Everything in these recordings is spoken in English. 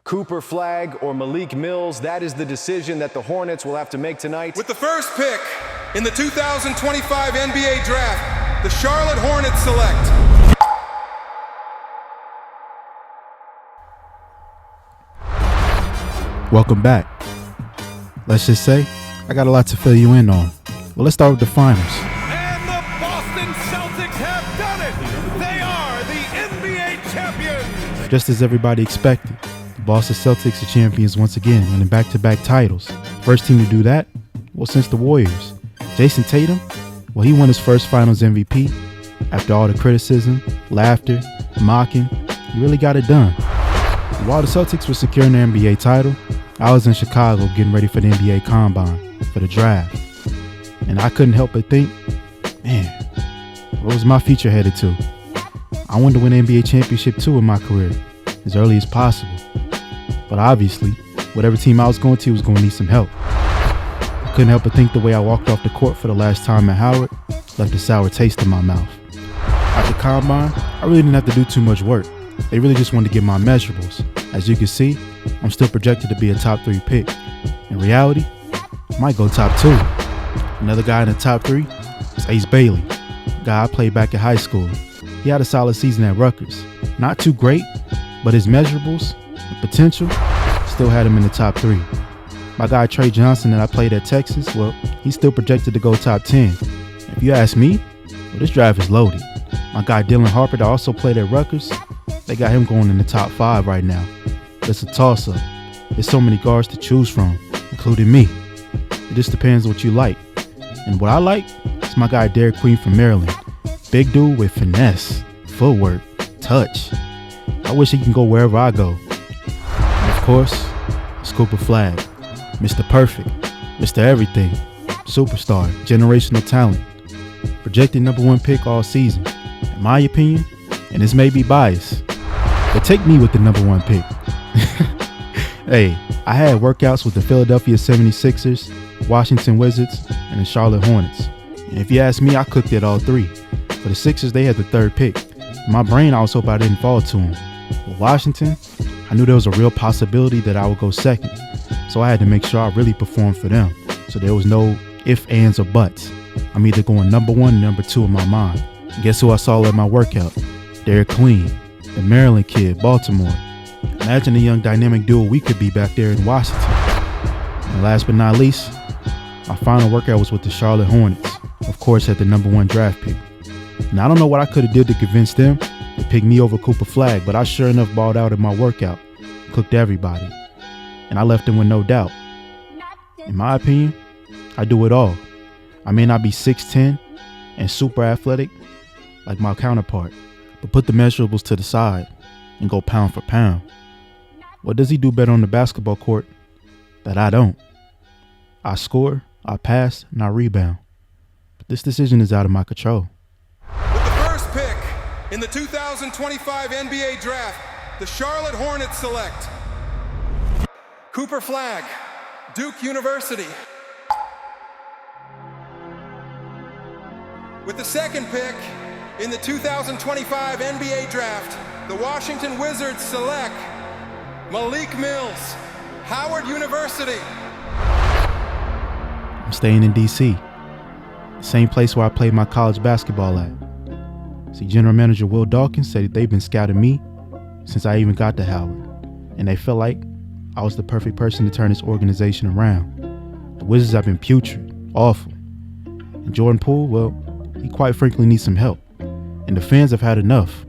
Cooper Flagg or Malik Mills, that is the decision that the Hornets will have to make tonight. With the first pick in the 2025 NBA Draft, the Charlotte Hornets select. Welcome back. Let's just say, I got a lot to fill you in on. Well, let's start with the finals. And the Boston Celtics have done it! They are the NBA champions! Just as everybody expected, the Boston Celtics are champions once again, winning back-to-back titles. First team to do that? Well, since the Warriors. Jason Tatum? Well, he won his first finals MVP. After all the criticism, laughter, mocking, he really got it done. While the Celtics were securing the NBA title, I was in Chicago getting ready for the NBA Combine, for the draft. And I couldn't help but think, man, where was my future headed to? I wanted to win an NBA championship too in my career, as early as possible. But obviously, whatever team I was going to was going to need some help. I couldn't help but think the way I walked off the court for the last time at Howard left a sour taste in my mouth. At the Combine, I really didn't have to do too much work. They really just wanted to get my measurables. As you can see, I'm still projected to be a top 3 pick. In reality, I might go top 2. Another guy in the top 3 is Ace Bailey, a guy I played back in high school. He had a solid season at Rutgers. Not too great, but his measurables, the potential, still had him in the top 3. My guy Trey Johnson that I played at Texas, well, he's still projected to go top 10. If you ask me, well, this draft is loaded. My guy Dylan Harper that also played at Rutgers, they got him going in the top 5 right now. It's a toss-up. There's so many guards to choose from, including me. It just depends on what you like. And what I like is my guy Derek Queen from Maryland. Big dude with finesse, footwork, touch. I wish he can go wherever I go. And of course, it's Cooper Flagg. Mr. Perfect, Mr. Everything, superstar, generational talent. Projected #1 pick all season. In my opinion, and this may be biased, but take me with the #1 pick. Hey, I had workouts with the Philadelphia 76ers, Washington Wizards, and the Charlotte Hornets. And if you ask me, I cooked at all 3. For the Sixers, they had the 3rd pick. In my brain, I was hoping I didn't fall to them. With Washington, I knew there was a real possibility that I would go 2nd. So I had to make sure I really performed for them. So there was no ifs, ands, or buts. I'm either going #1 or #2 in my mind. And guess who I saw at my workout? Derek Queen, the Maryland kid, Baltimore. Imagine the young dynamic duo we could be back there in Washington. And last but not least, my final workout was with the Charlotte Hornets, of course at the #1 draft pick. And I don't know what I could have did to convince them to pick me over Cooper Flagg, but I sure enough balled out in my workout, cooked everybody, and I left them with no doubt. In my opinion, I do it all. I may not be 6'10" and super athletic like my counterpart, but put the measurables to the side and go pound for pound. What does he do better on the basketball court that I don't? I score, I pass, and I rebound. But this decision is out of my control. With the first pick in the 2025 NBA Draft, the Charlotte Hornets select Cooper Flagg, Duke University. With the second pick in the 2025 NBA Draft, the Washington Wizards select Malik Mills, Howard University. I'm staying in D.C., the same place where I played my college basketball at. See, General Manager Will Dawkins said they've been scouting me since I even got to Howard, and they felt like I was the perfect person to turn this organization around. The Wizards have been putrid, awful. And Jordan Poole, well, he quite frankly needs some help. And the fans have had enough.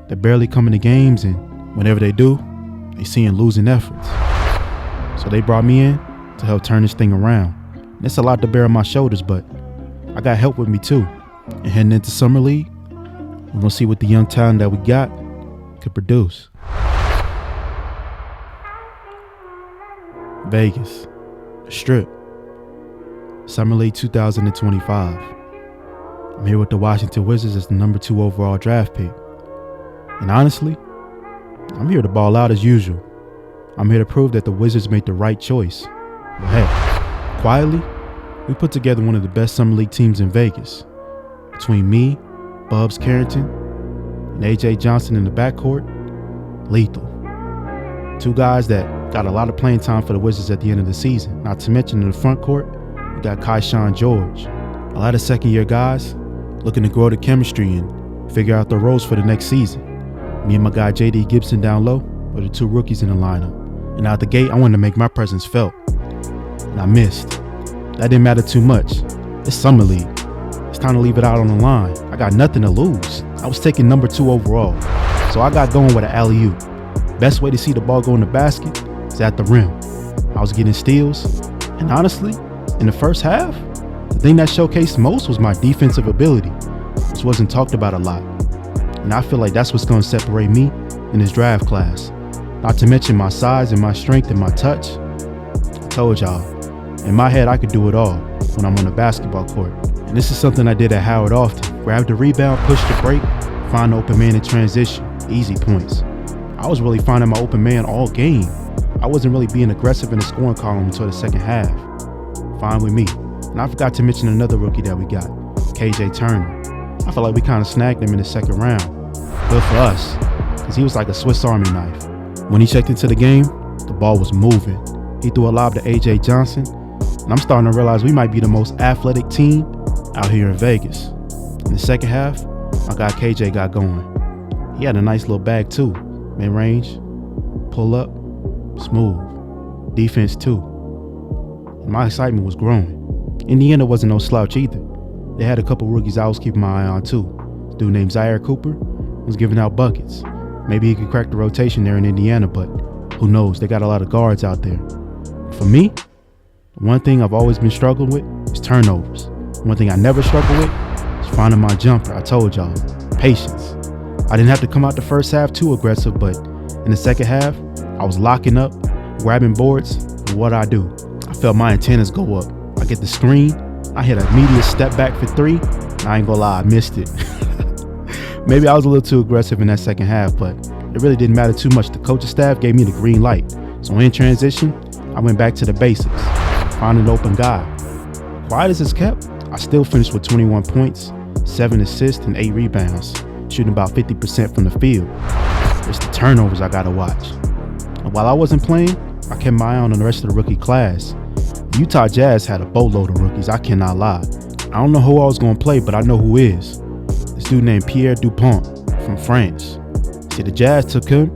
They're barely coming to games, and whenever they do, they seeing losing efforts. So they brought me in to help turn this thing around. And it's a lot to bear on my shoulders, but I got help with me too. And heading into Summer League, we're gonna see what the young talent that we got could produce. Vegas, the Strip, Summer League 2025. I'm here with the Washington Wizards as the #2 overall draft pick. And honestly, I'm here to ball out as usual. I'm here to prove that the Wizards made the right choice. But hey, quietly, we put together one of the best Summer League teams in Vegas. Between me, Bubbs Carrington, and A.J. Johnson in the backcourt, lethal. Two guys that got a lot of playing time for the Wizards at the end of the season. Not to mention in the front court, you got Keyshawn George. A lot of second-year guys looking to grow the chemistry and figure out their roles for the next season. Me and my guy J.D. Gibson down low were the two rookies in the lineup. And out the gate, I wanted to make my presence felt. And I missed. That didn't matter too much. It's Summer League. It's time to leave it out on the line. I got nothing to lose. I was taking number 2 overall. So I got going with an alley-oop. Best way to see the ball go in the basket is at the rim. I was getting steals. And honestly, in the first half, the thing that showcased most was my defensive ability, which wasn't talked about a lot. And I feel like that's what's going to separate me in this draft class. Not to mention my size and my strength and my touch. I told y'all, in my head I could do it all when I'm on the basketball court. And this is something I did at Howard often. Grab the rebound, push the break, find the open man in transition, easy points. I was really finding my open man all game. I wasn't really being aggressive in the scoring column until the second half. Fine with me. And I forgot to mention another rookie that we got, KJ Turner. I felt like we kind of snagged him in the second round. Good for us, because he was like a Swiss Army knife. When he checked into the game, the ball was moving. He threw a lob to AJ Johnson, and I'm starting to realize we might be the most athletic team out here in Vegas. In the second half, my guy KJ got going. He had a nice little bag too. Mid-range, pull up, smooth. Defense too. And my excitement was growing. Indiana wasn't no slouch either. They had a couple rookies I was keeping my eye on too. This dude named Zaire Cooper was giving out buckets. Maybe he could crack the rotation there in Indiana, but who knows? They got a lot of guards out there. For me, one thing I've always been struggling with is turnovers. One thing I never struggle with is finding my jumper. I told y'all, patience. I didn't have to come out the first half too aggressive, but in the second half, I was locking up, grabbing boards, and what I do? I felt my antennas go up. I get the screen, I hit an immediate step back for 3, and I ain't gonna lie, I missed it. Maybe I was a little too aggressive in that second half, but it really didn't matter too much. The coaching staff gave me the green light. So in transition, I went back to the basics, finding an open guy. Quiet as it's kept, I still finished with 21 points, 7 assists, and 8 rebounds, shooting about 50% from the field. It's the turnovers I gotta watch. And while I wasn't playing, I kept my eye on the rest of the rookie class. The Utah Jazz had a boatload of rookies, I cannot lie. I don't know who I was gonna play, but I know who is. This dude named Pierre Dupont from France. See, the Jazz took him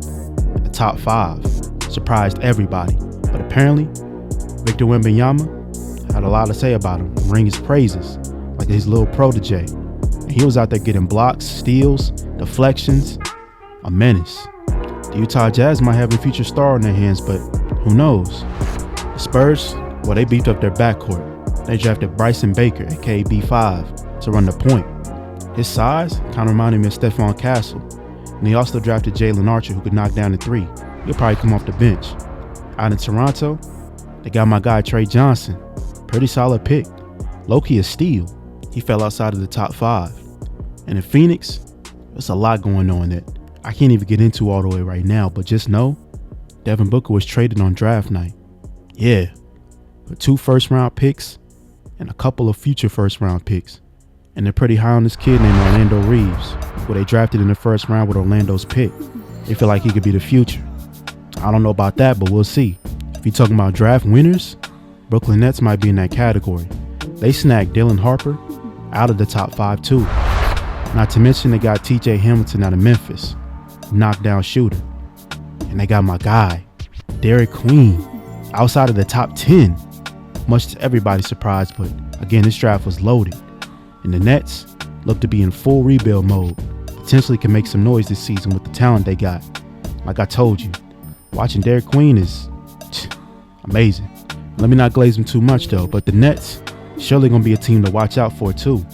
at the top 5. Surprised everybody. But apparently, Victor Wembanyama had a lot to say about him, ring his praises, like his little protege. And he was out there getting blocks, steals, deflections, a menace. The Utah Jazz might have a future star on their hands, but who knows? The Spurs, well, they beefed up their backcourt. They drafted Bryson Baker, aka B5, to run the point. His size kind of reminded me of Stephon Castle. And they also drafted Jalen Archer, who could knock down the 3. He'll probably come off the bench. Out in Toronto, they got my guy Trey Johnson. Pretty solid pick. Low-key a steal. He fell outside of the top 5. And in Phoenix, there's a lot going on that I can't even get into all the way right now, but just know Devin Booker was traded on draft night. Yeah, for 2 first-round picks and a couple of future first-round picks. And they're pretty high on this kid named Orlando Reeves, who they drafted in the first round with Orlando's pick. They feel like he could be the future. I don't know about that, but we'll see. If you're talking about draft winners, Brooklyn Nets might be in that category. They snagged Dylan Harper out of the top 5 too. Not to mention they got TJ Hamilton out of Memphis, knockdown shooter. And they got my guy, Derek Queen, outside of the top 10. Much to everybody's surprise, but again, this draft was loaded. And the Nets look to be in full rebuild mode. Potentially can make some noise this season with the talent they got. Like I told you, watching Derek Queen is amazing. Let me not glaze them too much though, but the Nets surely gonna be a team to watch out for too,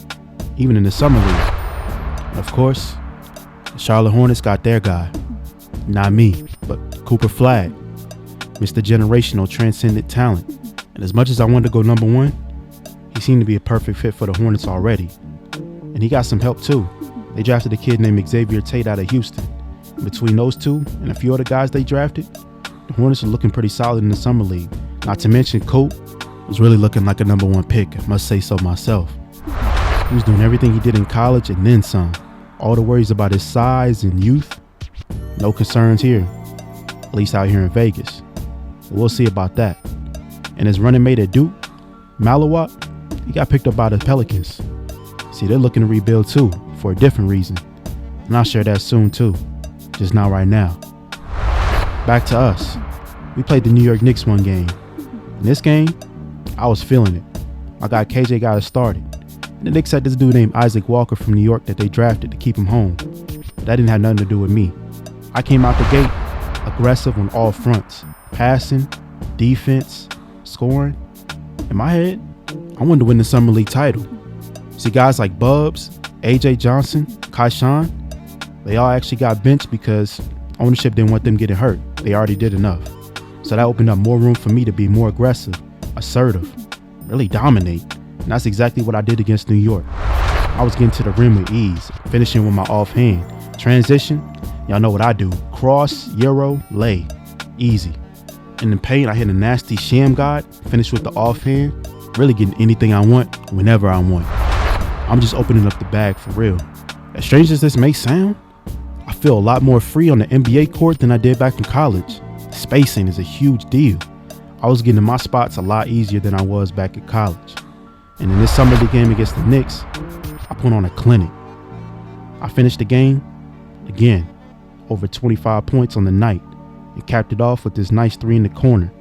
even in the summer league. Of course, the Charlotte Hornets got their guy. Not me, but Cooper Flagg, Mr. Generational Transcendent Talent. And as much as I wanted to go number 1, he seemed to be a perfect fit for the Hornets already. And he got some help too. They drafted a kid named Xavier Tate out of Houston. And between those two and a few other guys they drafted, the Hornets are looking pretty solid in the summer league. Not to mention Coop was really looking like a number 1 pick, I must say so myself. He was doing everything he did in college and then some. All the worries about his size and youth, no concerns here. at least out here in Vegas. But we'll see about that. And his running mate at Duke, Malawat, he got picked up by the Pelicans. See, they're looking to rebuild too, for a different reason. And I'll share that soon too, just not right now. Back to us. We played the New York Knicks one game. In this game, I was feeling it. My guy KJ got us started. And the Knicks had this dude named Isaac Walker from New York that they drafted to keep him home. But that didn't have nothing to do with me. I came out the gate aggressive on all fronts. Passing, defense, scoring. In my head, I wanted to win the Summer League title. See, guys like Bubs, AJ Johnson, Kaishan, they all actually got benched because ownership didn't want them getting hurt. They already did enough. So that opened up more room for me to be more aggressive, assertive, really dominate. And that's exactly what I did against New York. I was getting to the rim with ease, finishing with my offhand. Transition, y'all know what I do. Cross, Euro, lay. Easy. In the paint, I hit a nasty sham guard, finished with the offhand, really getting anything I want, whenever I want. I'm just opening up the bag for real. As strange as this may sound, I feel a lot more free on the NBA court than I did back in college. Spacing is a huge deal. I was getting to my spots a lot easier than I was back at college. And in this Summer League game against the Knicks, I put on a clinic. I finished the game, again, over 25 points on the night, and capped it off with this nice 3 in the corner,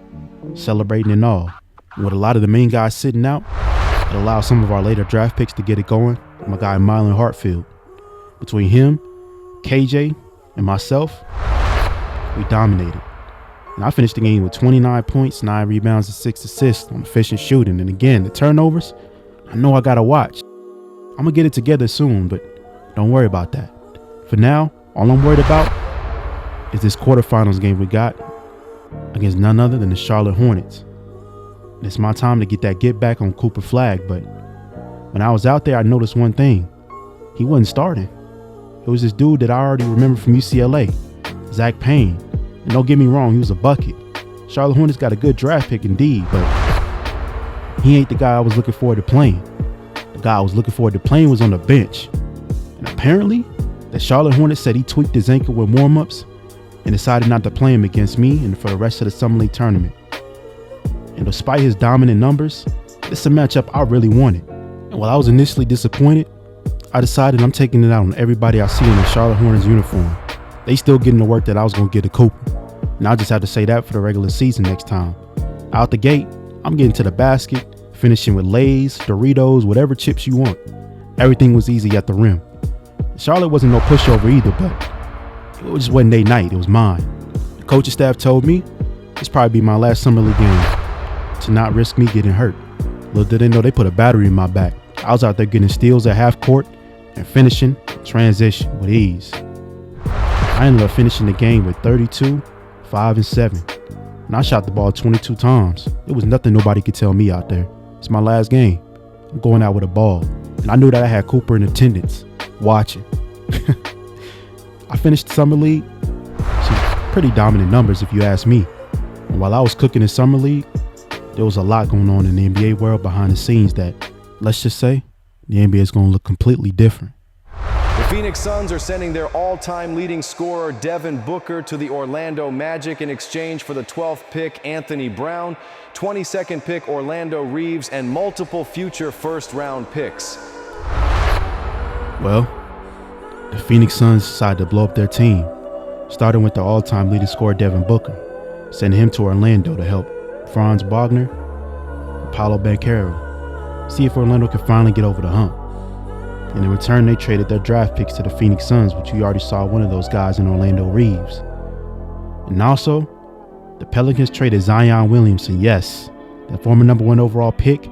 celebrating and all. And with a lot of the main guys sitting out, it allowed some of our later draft picks to get it going. My guy Mylan Hartfield. Between him, KJ, and myself, we dominated. And I finished the game with 29 points, 9 rebounds, and 6 assists on efficient shooting. And again, the turnovers, I know I gotta watch. I'm gonna get it together soon, but don't worry about that. For now, all I'm worried about is this quarterfinals game we got against none other than the Charlotte Hornets. And it's my time to get that get back on Cooper Flagg, but when I was out there, I noticed one thing. He wasn't starting. It was this dude that I already remember from UCLA, Zach Payne. And don't get me wrong, he was a bucket. Charlotte Hornets got a good draft pick indeed, but he ain't the guy I was looking forward to playing. The guy I was looking forward to playing was on the bench. And apparently, the Charlotte Hornets said he tweaked his ankle with warm-ups and decided not to play him against me and for the rest of the Summer League tournament. And despite his dominant numbers, this is a matchup I really wanted. And while I was initially disappointed, I decided I'm taking it out on everybody I see in the Charlotte Hornets uniform. They still getting the work that I was going to get to Cooper. And I'll just have to say that for the regular season next time. Out the gate, I'm getting to the basket, finishing with Lay's, Doritos, whatever chips you want. Everything was easy at the rim. Charlotte wasn't no pushover either, but it just wasn't their night. It was mine. The coaching staff told me this probably be my last Summer League game to not risk me getting hurt. Little did they know they put a battery in my back. I was out there getting steals at half court and finishing transition with ease. I ended up finishing the game with 32, 5, and 7. And I shot the ball 22 times. It was nothing nobody could tell me out there. It's my last game. I'm going out with a ball. And I knew that I had Cooper in attendance, watching. I finished the Summer League. Some pretty dominant numbers if you ask me. And while I was cooking in Summer League, there was a lot going on in the NBA world behind the scenes that, let's just say, the NBA is going to look completely different. The Phoenix Suns are sending their all-time leading scorer Devin Booker to the Orlando Magic in exchange for the 12th pick Anthony Brown, 22nd pick Orlando Reeves, and multiple future first-round picks. Well, the Phoenix Suns decided to blow up their team, starting with the all-time leading scorer Devin Booker, sending him to Orlando to help Franz Wagner, Paolo Banchero, see if Orlando can finally get over the hump. And in return, they traded their draft picks to the Phoenix Suns, which we already saw one of those guys in Orlando Reeves. And also, the Pelicans traded Zion Williamson, yes, the former #1 overall pick,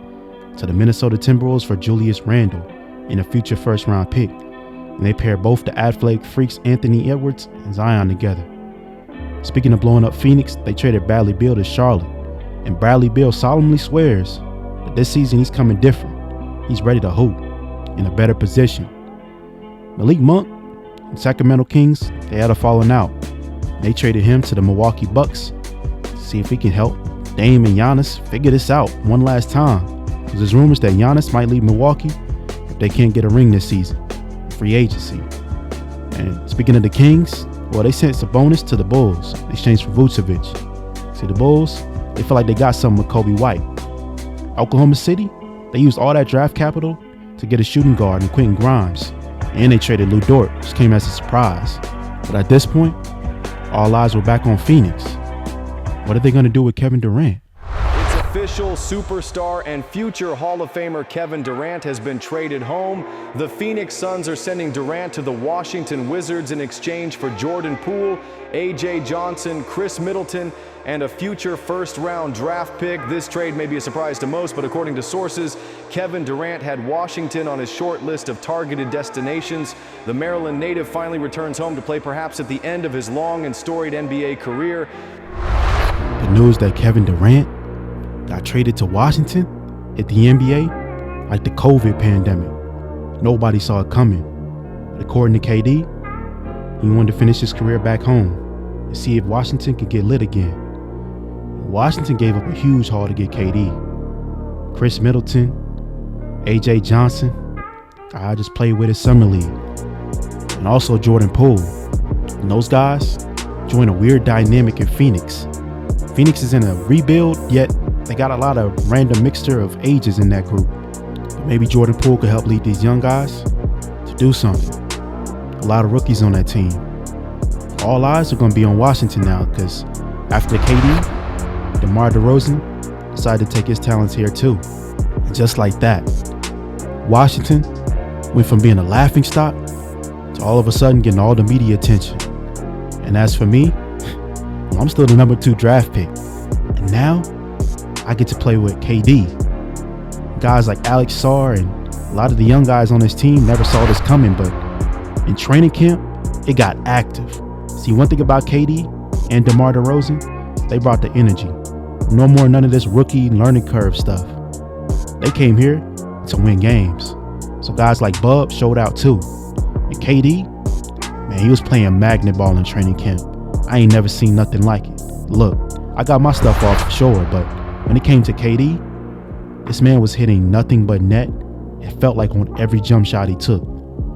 to the Minnesota Timberwolves for Julius Randle and a future first-round pick. And they paired both the athletic freaks Anthony Edwards and Zion together. Speaking of blowing up Phoenix, they traded Bradley Beal to Charlotte. And Bradley Beal solemnly swears that this season he's coming different. He's ready to hoop in a better position. Malik Monk and Sacramento Kings, they had a falling out. They traded him to the Milwaukee Bucks to see if he can help Dame and Giannis figure this out one last time. Because there's rumors that Giannis might leave Milwaukee if they can't get a ring this season. Free agency. And speaking of the Kings, Well, they sent Sabonis to the Bulls in exchange for Vucevic. See, the Bulls, they feel like they got something with Kobe White. Oklahoma City, they used all that draft capital to get a shooting guard in Quentin Grimes. And they traded Lou Dort, which came as a surprise. But at this point, all eyes were back on Phoenix. What are they going to do with Kevin Durant? It's official. Superstar and future Hall of Famer Kevin Durant has been traded home. The Phoenix Suns are sending Durant to the Washington Wizards in exchange for Jordan Poole, A.J. Johnson, Chris Middleton, and a future first-round draft pick. This trade may be a surprise to most, but according to sources, Kevin Durant had Washington on his short list of targeted destinations. The Maryland native finally returns home to play perhaps at the end of his long and storied NBA career. The news that Kevin Durant got traded to Washington hit the NBA like the COVID pandemic. Nobody saw it coming. But according to KD, he wanted to finish his career back home and see if Washington could get lit again. Washington gave up a huge haul to get KD. Chris Middleton, A.J. Johnson, I just played with his summer league, and also Jordan Poole. And those guys join a weird dynamic in Phoenix. Phoenix is in a rebuild, yet they got a lot of random mixture of ages in that group. But maybe Jordan Poole could help lead these young guys to do something. A lot of rookies on that team. All eyes are going to be on Washington now because after KD, DeMar DeRozan decided to take his talents here too. And just like that, Washington went from being a laughingstock to all of a sudden getting all the media attention. And as for me, well, I'm still the number 2 draft pick. And now I get to play with KD. Guys like Alex Sarr and a lot of the young guys on this team never saw this coming, but in training camp, it got active. See, one thing about KD and DeMar DeRozan, they brought the energy. No more none of this rookie learning curve stuff. They came here to win games. So guys like Bub showed out too. And KD, man, he was playing magnet ball in training camp. I ain't never seen nothing like it. Look, I got my stuff off for sure, but when it came to KD, this man was hitting nothing but net. It felt like on every jump shot he took.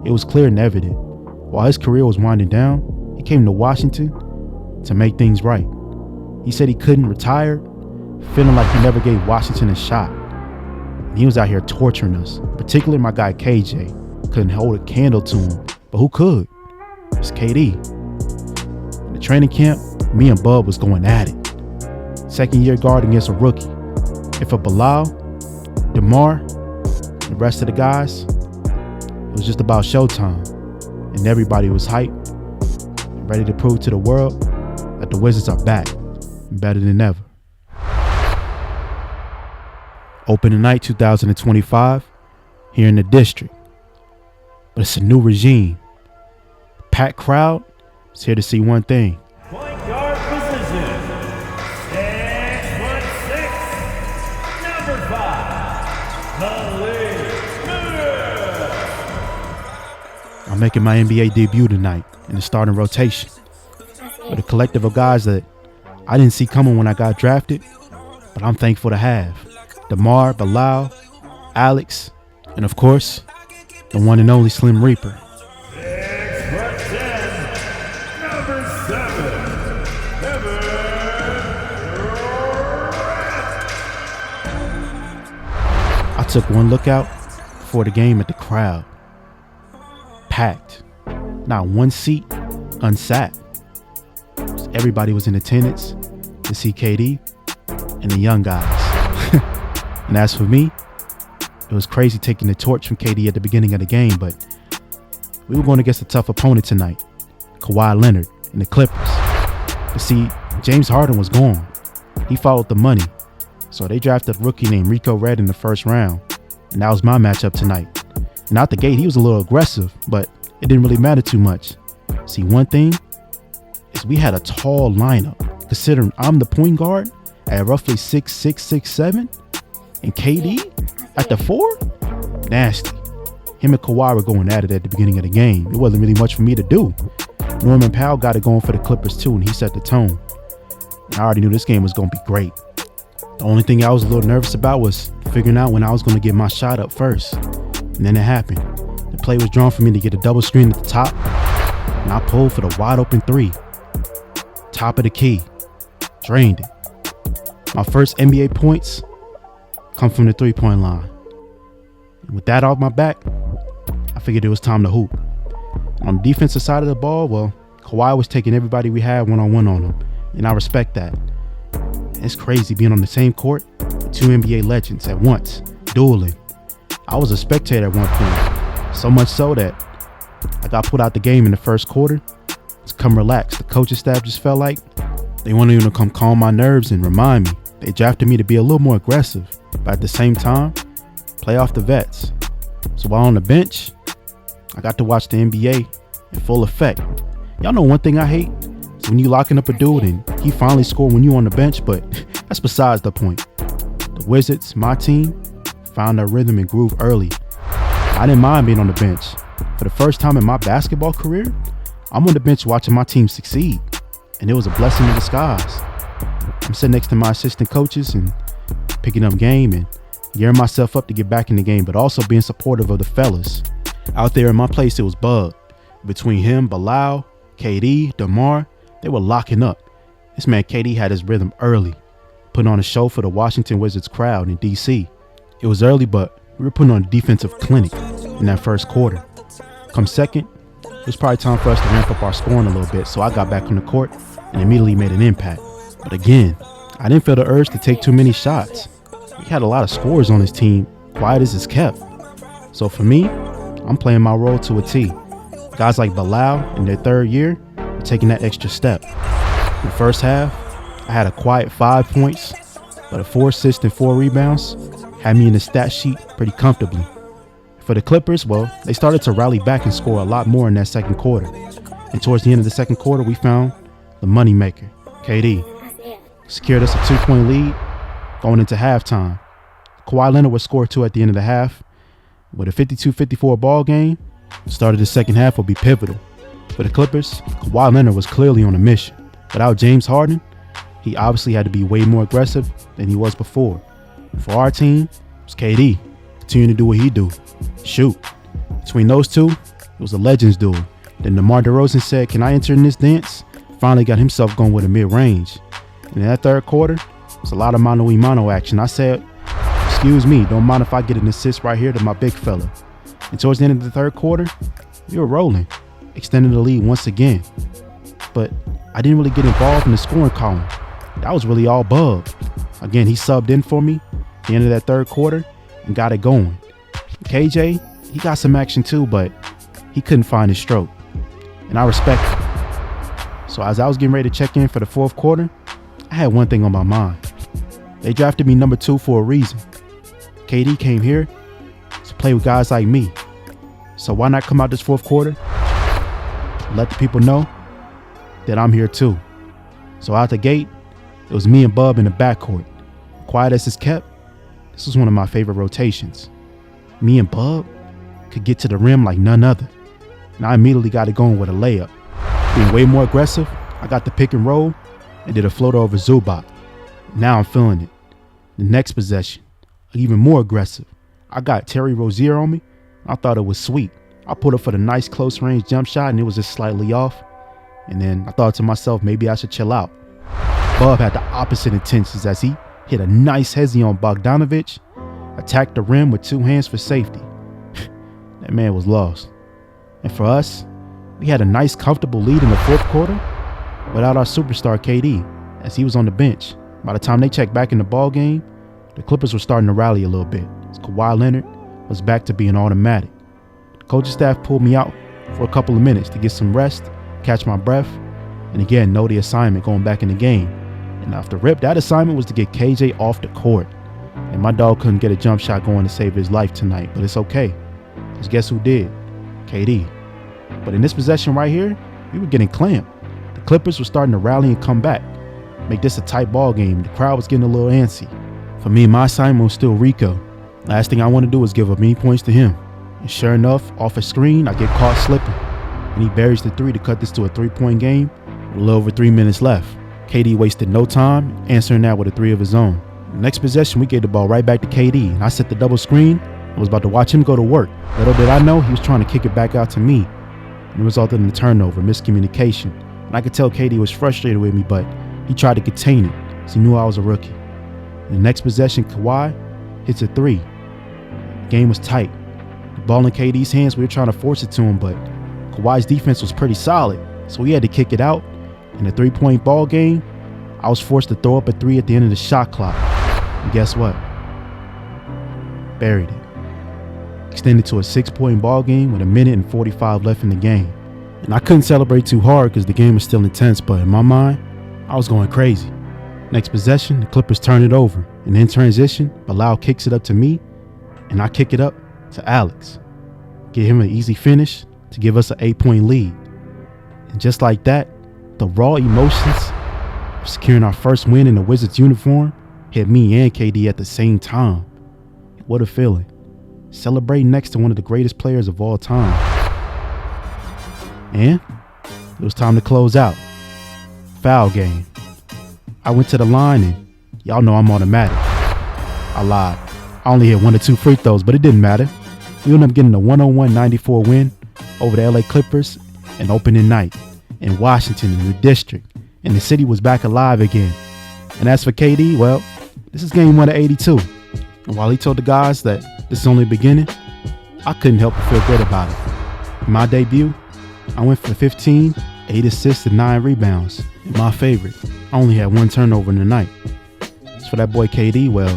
It was clear and evident. While his career was winding down, he came to Washington to make things right. He said he couldn't retire, feeling like he never gave Washington a shot. And he was out here torturing us, particularly my guy KJ. Couldn't hold a candle to him, but who could? It's KD. In the training camp, me and Bub was going at it. Second year guard against a rookie. And for Bilal, DeMar, and the rest of the guys, it was just about showtime. And everybody was hyped, ready to prove to the world that the Wizards are back, better than ever. Opening night 2025 here in the district. But it's a new regime. The packed crowd is here to see one thing. Point guard position, 6'6", number 5, Malik Mills. I'm making my NBA debut tonight in the starting rotation with a collective of guys that I didn't see coming when I got drafted, but I'm thankful to have. DeMar, Bilal, Alex, and of course, the one and only Slim Reaper. 6'10", number 7, Kevin Durant. I took one look out before the game at the crowd. Packed. Not one seat unsat. Everybody was in attendance to see KD and the young guys. And as for me, it was crazy taking the torch from KD at the beginning of the game, but we were going against a tough opponent tonight, Kawhi Leonard and the Clippers. But see, James Harden was gone. He followed the money. So they drafted a rookie named Rico Red in the first round. And that was my matchup tonight. And out the gate, he was a little aggressive, but it didn't really matter too much. See, one thing is we had a tall lineup, considering I'm the point guard at roughly 6'6", 6'7", and KD at the 4? Nasty. Him and Kawhi were going at it at the beginning of the game. It wasn't really much for me to do. Norman Powell got it going for the Clippers too, and he set the tone. And I already knew this game was going to be great. The only thing I was a little nervous about was figuring out when I was going to get my shot up first. And then it happened. The play was drawn for me to get a double screen at the top. and I pulled for the wide open three. Top of the key. Drained it. My first NBA points come from the three-point line. And with that off my back, I figured it was time to hoop. On the defensive side of the ball, well, Kawhi was taking everybody we had one-on-one on him, and I respect that. It's crazy being on the same court with two NBA legends at once, dueling. I was a spectator at one point, so much so that I got put out the game in the first quarter to come relax. The coaching staff just felt like they wanted to come calm my nerves and remind me. They drafted me to be a little more aggressive, but at the same time, play off the vets. So while on the bench, I got to watch the NBA in full effect. Y'all know one thing I hate? It's when you locking up a dude and he finally scored when you on the bench, but that's besides the point. The Wizards, my team, found their rhythm and groove early. I didn't mind being on the bench. For the first time in my basketball career, I'm on the bench watching my team succeed, and it was a blessing in disguise. I'm sitting next to my assistant coaches and picking up game and gearing myself up to get back in the game, but also being supportive of the fellas. Out there in my place, it was Bud. Between him, Bilal, KD, DeMar, they were locking up. This man KD had his rhythm early, putting on a show for the Washington Wizards crowd in DC. It was early, but we were putting on a defensive clinic in that first quarter. Come second, it was probably time for us to ramp up our scoring a little bit, so I got back on the court and immediately made an impact. But again, I didn't feel the urge to take too many shots. We had a lot of scorers on this team, quiet as it's kept. So for me, I'm playing my role to a T. Guys like Bilal in their third year are taking that extra step. In the first half, I had a quiet 5 points, but a 4 assists and 4 rebounds had me in the stat sheet pretty comfortably. For the Clippers, well, they started to rally back and score a lot more in that second quarter. And towards the end of the second quarter, we found the moneymaker, KD. Secured us a 2-point lead going into halftime. Kawhi Leonard would score 2 at the end of the half. With a 52-54 ball game, the start of the second half will be pivotal. For the Clippers, Kawhi Leonard was clearly on a mission. Without James Harden, he obviously had to be way more aggressive than he was before. And for our team, it was KD, continuing to do what he do, shoot. Between those two, it was a legends duel. Then DeMar DeRozan said, "Can I enter in this dance?" Finally got himself going with a mid-range. And in that third quarter, it was a lot of mano-a-mano action. I said, "Excuse me, don't mind if I get an assist right here to my big fella." And towards the end of the third quarter, we were rolling, extending the lead once again. But I didn't really get involved in the scoring column. That was really all Bub. Again, he subbed in for me at the end of that third quarter and got it going. KJ, he got some action too, but he couldn't find his stroke. And I respect it. So as I was getting ready to check in for the fourth quarter, I had one thing on my mind. They drafted me number 2 for a reason. KD came here to play with guys like me. So why not come out this fourth quarter? Let the people know that I'm here too. So out the gate, it was me and Bub in the backcourt. Quiet as it's kept, this was one of my favorite rotations. Me and Bub could get to the rim like none other. And I immediately got it going with a layup. Being way more aggressive, I got the pick and roll and did a floater over Zubac. Now I'm feeling it. The next possession, even more aggressive. I got Terry Rozier on me. I thought it was sweet. I put up for the nice close range jump shot and it was just slightly off. And then I thought to myself, maybe I should chill out. Bub had the opposite intentions as he hit a nice hezzy on Bogdanovich, attacked the rim with 2 hands for safety. That man was lost. And for us, we had a nice comfortable lead in the fourth quarter without our superstar KD as he was on the bench. By the time they checked back in the ball game, the Clippers were starting to rally a little bit as Kawhi Leonard was back to being automatic. The coaching staff pulled me out for a couple of minutes to get some rest, catch my breath, and again know the assignment going back in the game. And off the rip, that assignment was to get KJ off the court. And my dog couldn't get a jump shot going to save his life tonight, but it's okay. Because guess who did? KD. But in this possession right here, we were getting clamped. The Clippers were starting to rally and come back. Make this a tight ball game. The crowd was getting a little antsy. For me, my assignment was still Rico. Last thing I want to do is give up any points to him. And sure enough, off a screen, I get caught slipping. And he buries the 3 to cut this to a 3-point game with a little over 3 minutes left. KD wasted no time answering that with a 3 of his own. The next possession, we gave the ball right back to KD. And I set the double screen. I was about to watch him go to work. Little did I know he was trying to kick it back out to me. and it resulted in a turnover, miscommunication. And I could tell KD was frustrated with me, but he tried to contain it because he knew I was a rookie. In the next possession, Kawhi hits a three. The game was tight. The ball in KD's hands, we were trying to force it to him, but Kawhi's defense was pretty solid, so he had to kick it out. In a 3-point ball game, I was forced to throw up a three at the end of the shot clock. And guess what? Buried it. Extended to a 6-point ball game with 1:45 left in the game. And I couldn't celebrate too hard because the game was still intense, but in my mind, I was going crazy. Next possession, the Clippers turn it over. And in transition, Bilal kicks it up to me, and I kick it up to Alex. Get him an easy finish to give us an 8-point lead. And just like that, the raw emotions of securing our first win in the Wizards uniform hit me and KD at the same time. What a feeling. Celebrating next to one of the greatest players of all time. And it was time to close out. Foul game. I went to the line, and y'all know I'm automatic. I lied. I only hit 1 or 2 free throws, but it didn't matter. We ended up getting a 101-94 win over the LA Clippers an opening night in Washington in the district, and the city was back alive again. And as for KD, well, this is game 1 of 82. And while he told the guys that this is only the beginning, I couldn't help but feel good about it. In my debut, I went for 15, 8 assists, and 9 rebounds. And my favorite, I only had 1 turnover in the night. As for that boy KD, well,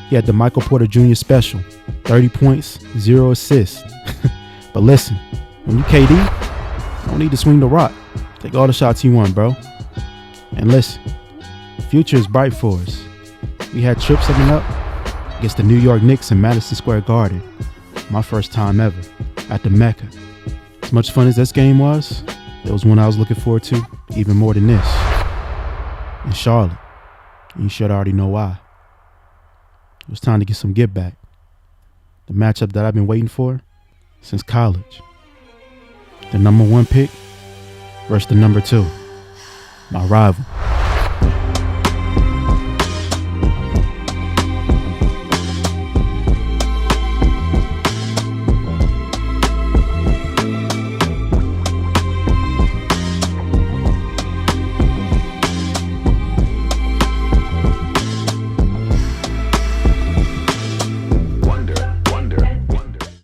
he had the Michael Porter Jr. special, 30 points, 0 assists. But listen, when you KD, you don't need to swing the rock. Take all the shots you want, bro. And listen, the future is bright for us. We had trips coming up against the New York Knicks in Madison Square Garden. My first time ever at the Mecca. As much fun as this game was, there was one I was looking forward to even more than this. In Charlotte. And you should already know why. It was time to get some get back. The matchup that I've been waiting for since college. The number 1 pick versus the number 2. My rival.